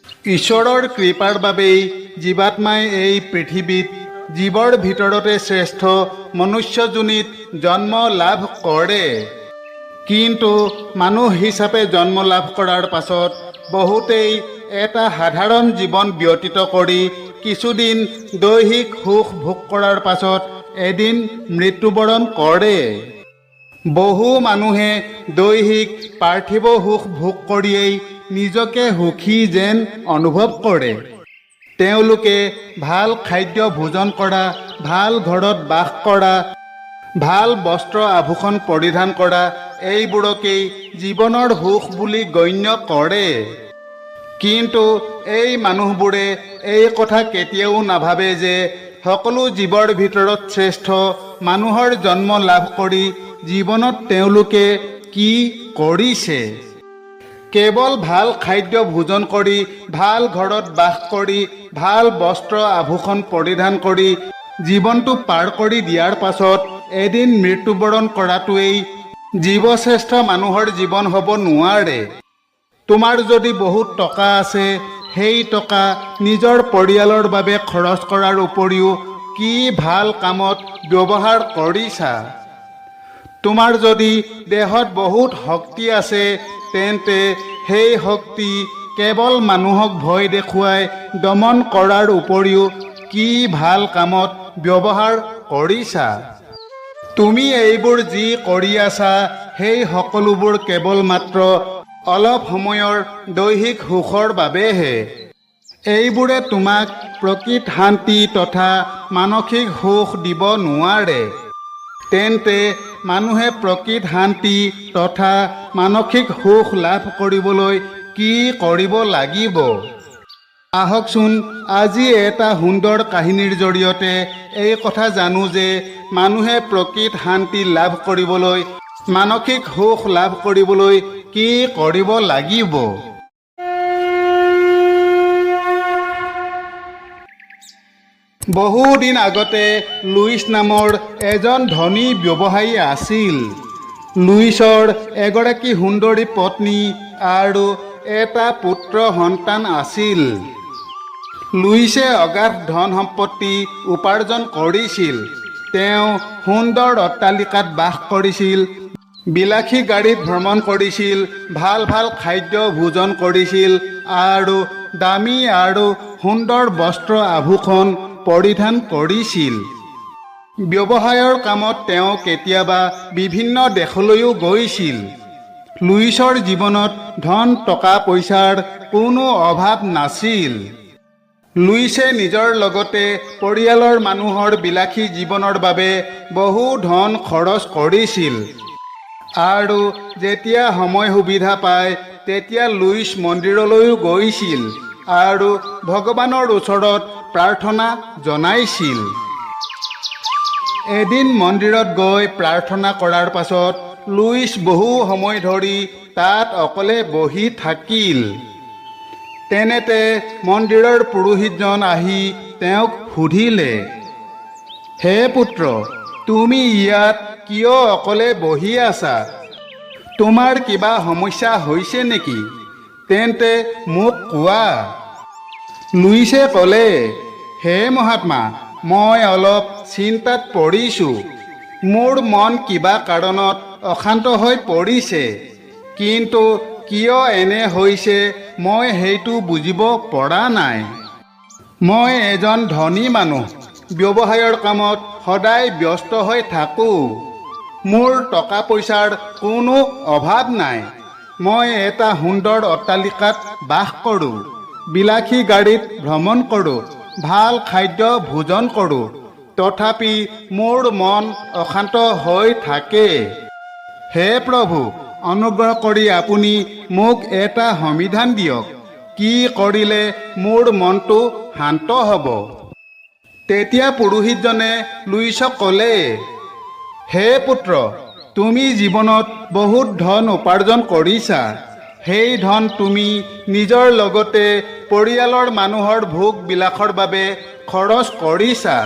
ঈশ্বৰৰ কৃপাৰ বাবেই জীৱাত্মাই এই পৃথিৱীত জীৱৰ ভিতৰতে শ্ৰেষ্ঠ মনুষ্যজনীত জন্ম লাভ কৰে। কিন্তু মানুহ হিচাপে জন্ম লাভ কৰাৰ পাছত বহুতেই এটা সাধাৰণ জীৱন ব্যতীত কৰি কিছুদিন দৈহিক সুখ ভোগ কৰাৰ পাছত এদিন মৃত্যুবৰণ কৰে। বহু মানুহে দৈহিক পাৰ্থিৱ সুখ ভোগ কৰিয়েই নিজকে সুখী যেন অনুভৱ কৰে। তেওঁলোকে ভাল খাদ্য ভোজন কৰা, ভাল ঘৰত বাস কৰা, ভাল বস্ত্ৰ আভূষণ পৰিধান কৰা এইবোৰকেই জীৱনৰ সুখ বুলি গণ্য কৰে। কিন্তু এই মানুহবোৰে এই কথা কেতিয়াও নাভাবে যে সকলো জীৱৰ ভিতৰত শ্ৰেষ্ঠ মানুহৰ জন্ম লাভ কৰি জীৱনত তেওঁলোকে কি কৰিছে। কেৱল ভাল খাদ্য ভোজন কৰি, ভাল ঘৰত বাস কৰি, ভাল বস্ত্ৰ আভূষণ পৰিধান কৰি জীৱনটো পাৰ কৰি দিয়াৰ পাছত এদিন মৃত্যুবৰণ কৰাটোৱেই জীৱশ্ৰেষ্ঠ মানুহৰ জীৱন হ'ব নোৱাৰে। তোমাৰ যদি বহুত টকা আছে, সেই টকা নিজৰ পৰিয়ালৰ বাবে খৰচ কৰাৰ উপৰিও কি ভাল কামত ব্যৱহাৰ কৰিছা। তোমাৰ যদি দেহত বহুত শক্তি আছে, তেন্তে সেই শক্তি কেৱল মানুহক ভয় দেখুৱাই দমন কৰাৰ উপৰিও কি ভাল কামত ব্যৱহাৰ কৰিছা। তুমি এইবোৰ যি কৰি আছা সেই সকলোবোৰ কেৱল মাত্ৰ অলপ সময়ৰ দৈহিক সুখৰ বাবেহে। এইবোৰে তোমাক প্ৰকৃত শান্তি তথা মানসিক সুখ দিব নোৱাৰে। তেন্তে মানুহে প্ৰকৃত শান্তি তথা মানসিক সুখ লাভ কৰিবলৈ কি কৰিব লাগিব? আহকচোন আজি এটা সুন্দৰ কাহিনীৰ জৰিয়তে এই কথা জানো যে মানুহে প্ৰকৃত শান্তি লাভ কৰিবলৈ, মানসিক সুখ লাভ কৰিবলৈ কি কৰিব লাগিব। বহুদিন আগতে লুইচ নামৰ এজন ধনী ব্যৱসায়ী আছিল। লুইচৰ এগৰাকী সুন্দৰী পত্নী আৰু এটা পুত্ৰ সন্তান আছিল। লুইছে অগাধ ধন সম্পত্তি উপাৰ্জন কৰিছিল। তেওঁ সুন্দৰ অট্টালিকাত বাস কৰিছিল, বিলাসী গাড়ীত ভ্ৰমণ কৰিছিল, ভাল ভাল খাদ্য ভোজন কৰিছিল আৰু দামী আৰু সুন্দৰ বস্ত্ৰ আভূষণ পৰিধান কৰিছিল। ব্যৱসায়ৰ কামত তেওঁ কেতিয়াবা বিভিন্ন দেশলৈও গৈছিল। লুইচৰ জীৱনত ধন টকা পইচাৰ কোনো অভাৱ নাছিল। লুইছে নিজৰ লগতে পৰিয়ালৰ মানুহৰ বিলাসী জীৱনৰ বাবে বহু ধন খৰচ কৰিছিল। আৰু যেতিয়া সময় সুবিধা পায় তেতিয়া লুইচ মন্দিৰলৈও গৈছিল আৰু ভগৱানৰ ওচৰত প্ৰাৰ্থনা জনাইছিল। এদিন মন্দিৰত গৈ প্ৰাৰ্থনা কৰাৰ পাছত লুইচ বহু সময় ধৰি তাত অকলে বহি থাকিল। তেনেতে মন্দিৰৰ পুৰোহিতজন আহি তেওঁক সুধিলে, হে পুত্ৰ, তুমি ইয়াত কিয় অকলে বহি আছা? তোমাৰ কিবা সমস্যা হৈছে নেকি? তেন্তে মোক কোৱা। লুইছে ক'লে, হে মহাত্মা, মই অলপ চিন্তাত পৰিছোঁ। মোৰ মন কিবা কাৰণত অশান্ত হৈ পৰিছে। কিন্তু কিয় এনে হৈছে মই সেইটো বুজিব পৰা নাই। মই এজন ধনী মানুহ, ব্যৱসায়ৰ কামত সদায় ব্যস্ত হৈ থাকোঁ। মোৰ টকা পইচাৰ কোনো অভাৱ নাই। মই এটা সুন্দৰ অট্টালিকাত বাস কৰোঁ, বিলাসী গাড়ীত ভ্ৰমণ কৰোঁ, ভাল খাদ্য ভোজন কৰোঁ। তথাপি মোৰ মন অশান্ত হৈ থাকে। হে প্ৰভু, অনুগ্ৰহ কৰি আপুনি মোক এটা সমাধান দিয়ক। কি কৰিলে মোৰ মনটো শান্ত হ'ব? তেতিয়া পুৰোহিতজনে লুইচক ক'লে, হে পুত্ৰ, তুমি জীৱনত বহুত ধন উপাৰ্জন কৰিছা। সেই ধন তুমি নিজৰ লগতে পৰিয়ালৰ মানুহৰ ভোগ বিলাসৰ বাবে খৰচ কৰিছা।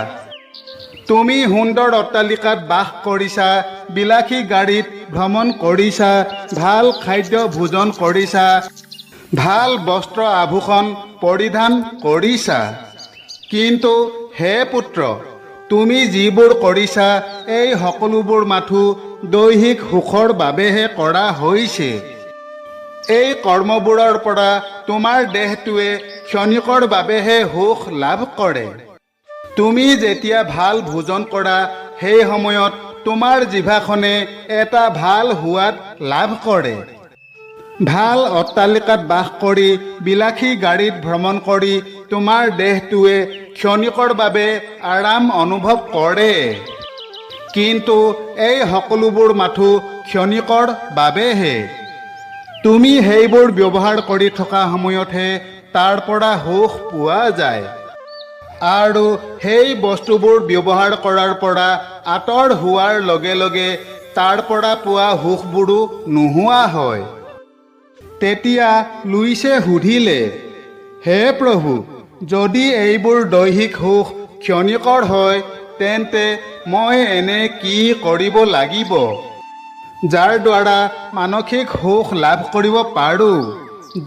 তুমি সুন্দৰ অট্টালিকাত বাস কৰিছা, বিলাসী গাড়ীত ভ্ৰমণ কৰিছা, ভাল খাদ্য ভোজন কৰিছা, ভাল বস্ত্ৰ আভূষণ পৰিধান কৰিছা, কিন্তু হে পুত্ৰ, তুমি যিবোৰ কৰিছা এই সকলোবোৰ মাথো দৈহিক সুখৰ বাবেহে কৰা হৈছে। এই কৰ্মবোৰৰ পৰা তোমাৰ দেহটোৱে ক্ষণিকৰ বাবেহে সুখ লাভ কৰে। তুমি যেতিয়া ভাল ভোজন কৰা সেই সময়ত তোমাৰ জিভাখনে এটা ভাল সোৱাদ লাভ কৰে। ভাল অট্টালিকাত বাস কৰি বিলাসী গাড়ীত ভ্ৰমণ কৰি তোমাৰ দেহটোৱে ক্ষণিকৰ বাবে আৰাম অনুভৱ কৰে, কিন্তু এই সকলোবোৰ মাথো ক্ষণিকৰ বাবেহে। তুমি সেইবোৰ ব্যৱহাৰ কৰি থকা সময়তহে তাৰ পৰা সুখ পোৱা যায়, আৰু সেই বস্তুবোৰ ব্যৱহাৰ কৰাৰ পৰা আঁতৰ হোৱাৰ লগে লগে তাৰ পৰা পোৱা সুখবোৰো নোহোৱা হয়। তেতিয়া লুইছে সুধিলে, হে প্ৰভু, যদি এইবোৰ দৈহিক সুখ ক্ষণিকৰ হয়, তেন্তে মই এনে কি কৰিব লাগিব যাৰ দ্বাৰা মানসিক সুখ লাভ কৰিব পাৰোঁ,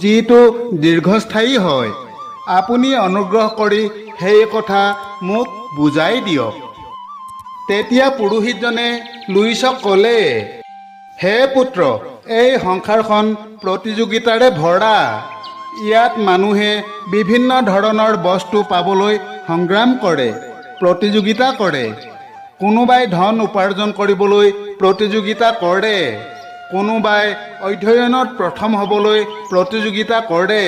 যিটো দীৰ্ঘস্থায়ী হয়? আপুনি অনুগ্ৰহ কৰি সেই কথা মোক বুজাই দিয়ক। তেতিয়া পুৰোহিতজনে লুইছক ক'লে, হে পুত্ৰ, এই সংসাৰখন প্ৰতিযোগিতাৰে ভৰা। ইয়াত মানুহে বিভিন্ন ধৰণৰ বস্তু পাবলৈ সংগ্ৰাম কৰে, প্ৰতিযোগিতা কৰে। কোনোবাই ধন উপাৰ্জন কৰিবলৈ প্ৰতিযোগিতা কৰে, কোনোবাই অধ্যয়নত প্ৰথম হ'বলৈ প্ৰতিযোগিতা কৰে,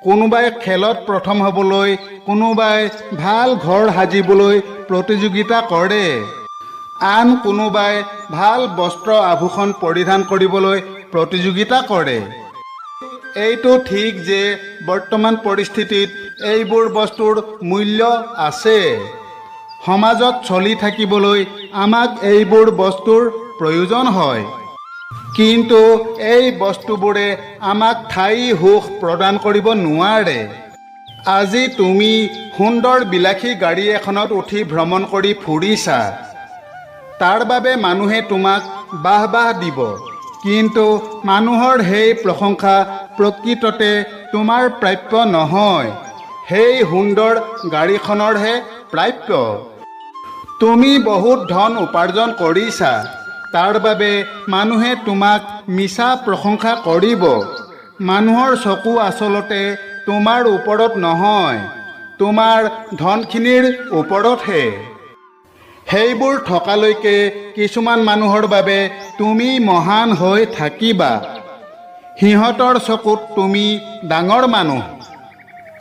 কোনোবাই খেলত প্ৰথম হ'বলৈ, কোনোবাই ভাল ঘৰ সাজিবলৈ প্ৰতিযোগিতা কৰে, আন কোনোবাই ভাল বস্ত্ৰ আভূষণ পৰিধান কৰিবলৈ প্ৰতিযোগিতা কৰে। এইটো ঠিক যে বৰ্তমান পৰিস্থিতিত এইবোৰ বস্তুৰ মূল্য আছে। সমাজত চলি থাকিবলৈ আমাক এইবোৰ বস্তুৰ প্ৰয়োজন হয়, কিন্তু এই বস্তুবোৰে আমাক ঠায়ী সুখ প্ৰদান কৰিব নোৱাৰে। আজি তুমি সুন্দৰ বিলাসী গাড়ী এখনত উঠি ভ্ৰমণ কৰি ফুৰিছা, তাৰ বাবে মানুহে তোমাক বাহ দিব, কিন্তু মানুহৰ সেই প্ৰশংসা প্ৰকৃততে তোমাৰ প্ৰাপ্য নহয়, সেই সুন্দৰ গাড়ীখনৰহে প্ৰাপ্য। তুমি বহুত ধন উপাৰ্জন কৰিছা, তাৰ বাবে মানুহে তোমাক মিছা প্ৰশংসা কৰিব। মানুহৰ চকু আচলতে তোমাৰ ওপৰত নহয়, তোমাৰ ধনখিনিৰ ওপৰতহে। সেইবোৰ থকালৈকে কিছুমান মানুহৰ বাবে তুমি মহান হৈ থাকিবা। সিহঁতৰ চকুত তুমি ডাঙৰ মানুহ,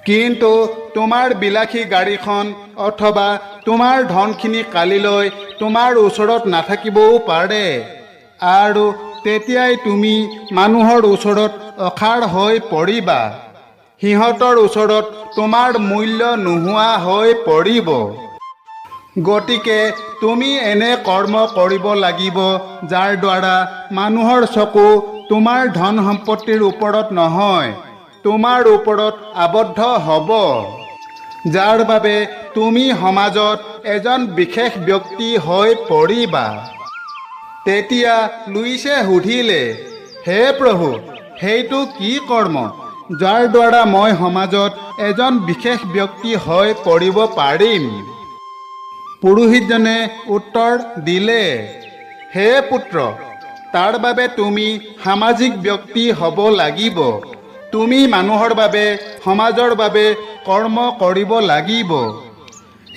কিন্তু তোমাৰ বিলাসী গাড়ীখন অথবা তোমাৰ ধনখিনি কালিলৈ তোমাৰ ওচৰত নাথাকিবও পাৰে, আৰু তেতিয়াই তুমি মানুহৰ ওচৰত অসাৰ হৈ পৰিবা। সিহঁতৰ ওচৰত তোমাৰ মূল্য নোহোৱা হৈ পৰিব। গতিকে তুমি এনে কৰ্ম কৰিব লাগিব যাৰ দ্বাৰা মানুহৰ চকু তোমাৰ ধন সম্পত্তিৰ ওপৰত নহয়, তোমাৰ ওপৰত আবদ্ধ হ'ব, যাৰ বাবে তুমি সমাজত এজন বিশেষ ব্যক্তি হৈ পৰিবা। তেতিয়া লুইছে সুধিলে, হে প্ৰভু, সেইটো কি কৰ্ম যাৰ দ্বাৰা মই সমাজত এজন বিশেষ ব্যক্তি হৈ পৰিব পাৰিম? পুৰোহিতজনে উত্তৰ দিলে, হে পুত্ৰ, তাৰ বাবে তুমি সামাজিক ব্যক্তি হ'ব লাগিব। তুমি মানুহৰ বাবে, সমাজৰ বাবে কৰ্ম কৰিব লাগিব।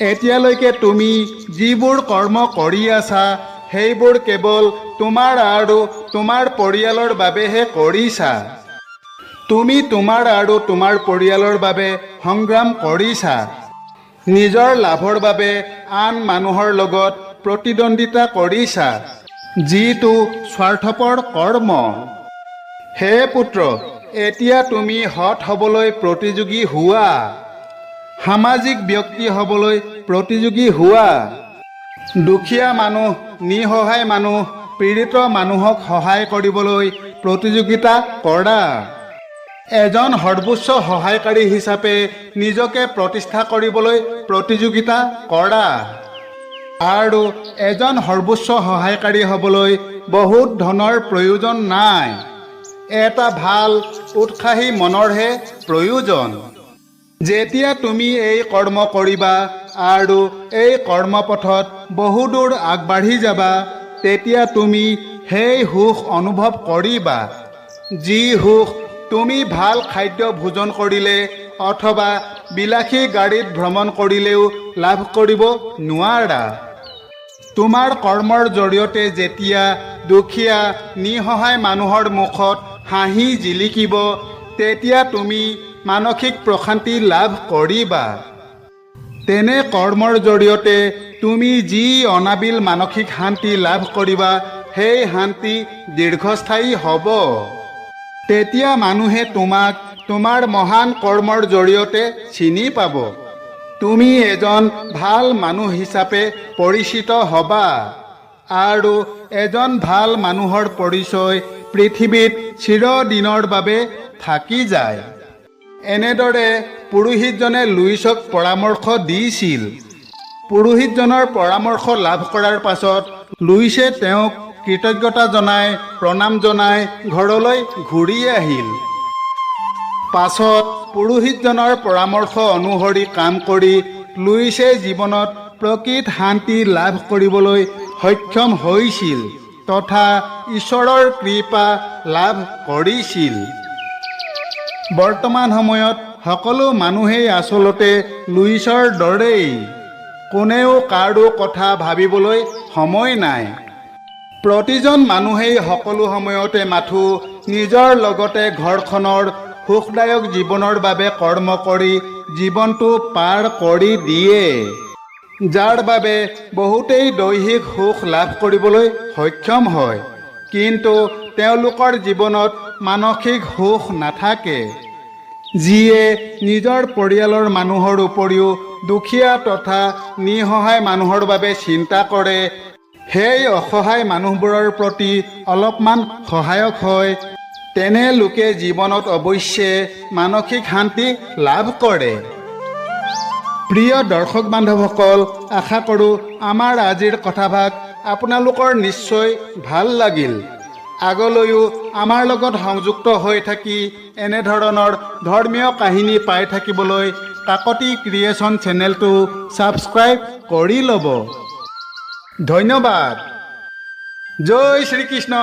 এতিয়ালৈকে তুমি যিবোৰ কৰ্ম কৰি আছা, সেইবোৰ কেৱল তোমাৰ আৰু তোমাৰ পৰিয়ালৰ বাবেহে কৰিছা। তুমি তোমাৰ আৰু তোমাৰ পৰিয়ালৰ বাবে সংগ্ৰাম কৰিছা, নিজৰ লাভৰ বাবে আন মানুহৰ লগত প্ৰতিদ্বন্দ্বিতা কৰিছা, যিটো স্বাৰ্থপৰ কৰ্ম। হে পুত্ৰ, এতিয়া তুমি সৎ হ'বলৈ প্ৰতিযোগী হোৱা, সামাজিক ব্যক্তি হ'বলৈ প্ৰতিযোগী হোৱা। দুখীয়া মানুহ, নিঃসহায় মানুহ, পীড়িত মানুহক সহায় কৰিবলৈ প্ৰতিযোগিতা কৰা। এজন সৰ্বোচ্চ সহায়কাৰী হিচাপে নিজকে প্ৰতিষ্ঠা কৰিবলৈ প্ৰতিযোগিতা কৰা। আৰু এজন সৰ্বোচ্চ সহায়কাৰী হ'বলৈ বহুত ধনৰ প্ৰয়োজন নাই, এটা ভাল উৎসাহী মনৰহে প্ৰয়োজন। যেতিয়া তুমি এই কৰ্ম কৰিবা আৰু এই কৰ্মপথত বহুদূৰ আগবাঢ়ি যাবা, তেতিয়া তুমি সেই সুখ অনুভৱ কৰিবা, যি সুখ তুমি ভাল খাদ্য ভোজন কৰিলে অথবা বিলাসী গাড়ীত ভ্ৰমণ কৰিলেও লাভ কৰিব নোৱাৰা। তোমাৰ কৰ্মৰ জৰিয়তে যেতিয়া দুখীয়া নিঃসহায় মানুহৰ মুখত হাঁহি জিলিকিব, তেতিয়া তুমি মানসিক প্ৰশান্তি লাভ কৰিবা। তেনে কৰ্মৰ জৰিয়তে তুমি যি অনাবিল মানসিক শান্তি লাভ কৰিবা, সেই শান্তি দীৰ্ঘস্থায়ী হ'ব। তেতিয়া মানুহে তোমাক তোমাৰ মহান কৰ্মৰ জৰিয়তে চিনি পাব। তুমি এজন ভাল মানুহ হিচাপে পৰিচিত হ'বা আৰু এজন ভাল মানুহৰ পৰিচয় পৃথিৱীত চিৰদিনৰ বাবে থাকি যায়। এনেদৰে পুৰোহিতজনে লুইছক পৰামৰ্শ দিছিল। পুৰোহিতজনৰ পৰামৰ্শ লাভ কৰাৰ পাছত লুইছে তেওঁক কৃতজ্ঞতা জনাই প্ৰণাম জনাই ঘৰলৈ ঘূৰি আহিল। পাছত পুৰোহিতজনৰ পৰামৰ্শ অনুসৰি কাম কৰি লুইছে জীৱনত প্ৰকৃত শান্তি লাভ কৰিবলৈ সক্ষম হৈছিল তথা ঈশ্বৰৰ কৃপা লাভ কৰিছিল। বৰ্তমান সময়ত সকলো মানুহেই আচলতে লুইছৰ দৰেই। কোনেও কাৰো কথা ভাবিবলৈ সময় নাই। প্ৰতিজন মানুহেই সকলো সময়তে মাথো নিজৰ লগতে ঘৰখনৰ সুখদায়ক জীৱনৰ বাবে কৰ্ম কৰি জীৱনটো পাৰ কৰি দিয়ে, যাৰ বাবে বহুতেই দৈহিক সুখ লাভ কৰিবলৈ সক্ষম হয়, কিন্তু তেওঁলোকৰ জীৱনত মানসিক সুখ নাথাকে। যিয়ে নিজৰ পৰিয়ালৰ মানুহৰ উপৰিও দুখীয়া তথা নিঃসহায় মানুহৰ বাবে চিন্তা কৰে, সেই অসহায় মানুহবোৰৰ প্ৰতি অলপমান সহায়ক হয়, তেনে লোকে জীৱনত অৱশ্যে মানসিক শান্তি লাভ কৰে। প্ৰিয় দৰ্শক বান্ধৱসকল, আশা কৰোঁ আমাৰ আজিৰ কথাভাগ আপোনালোকৰ নিশ্চয় ভাল লাগিল। আগলৈও আমাৰ লগত সংযুক্ত হৈ থাকি এনেধৰণৰ ধৰ্মীয় কাহিনী পাই থাকিবলৈ কাকতি ক্ৰিয়েশ্যন চেনেলটো ছাবস্ক্ৰাইব কৰি ল'ব। ধন্যবাদ। জয় শ্ৰীকৃষ্ণ।